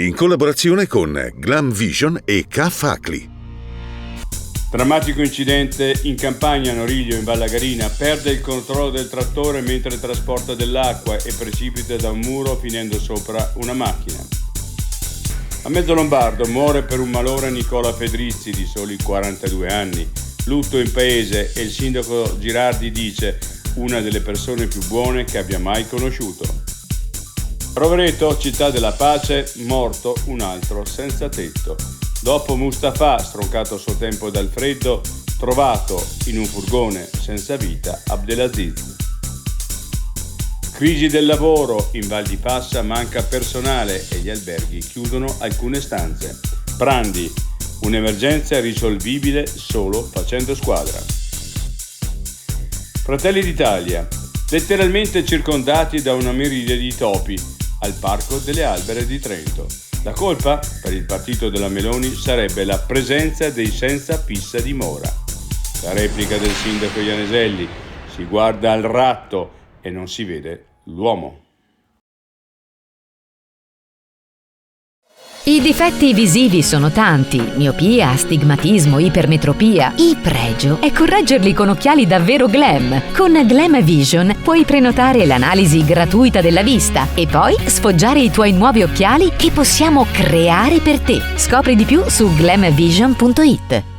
in collaborazione con Glam Vision e K-Facli. Drammatico incidente in campagna a Noriglio, in Vallagarina. Perde il controllo del trattore mentre trasporta dell'acqua e precipita da un muro finendo sopra una macchina. A Mezzolombardo muore per un malore Nicola Fedrizzi, di soli 42 anni. Lutto in paese e il sindaco Girardi dice: una delle persone più buone che abbia mai conosciuto. Rovereto, città della pace, morto un altro senza tetto. Dopo Mustafa, stroncato a suo tempo dal freddo, trovato in un furgone senza vita Abdelaziz. Crisi del lavoro, in Val di Fassa manca personale e gli alberghi chiudono alcune stanze. Prandi, un'emergenza risolvibile solo facendo squadra. Fratelli d'Italia, letteralmente circondati da una miriade di topi al Parco delle Albere di Trento. La colpa, per il partito della Meloni, sarebbe la presenza dei senza pissa di Mora. La replica del sindaco Ianeselli: si guarda al ratto e non si vede l'uomo. I difetti visivi sono tanti: miopia, astigmatismo, ipermetropia. Il pregio è correggerli con occhiali davvero glam. Con Glam Vision puoi prenotare l'analisi gratuita della vista e poi sfoggiare i tuoi nuovi occhiali che possiamo creare per te. Scopri di più su glamvision.it.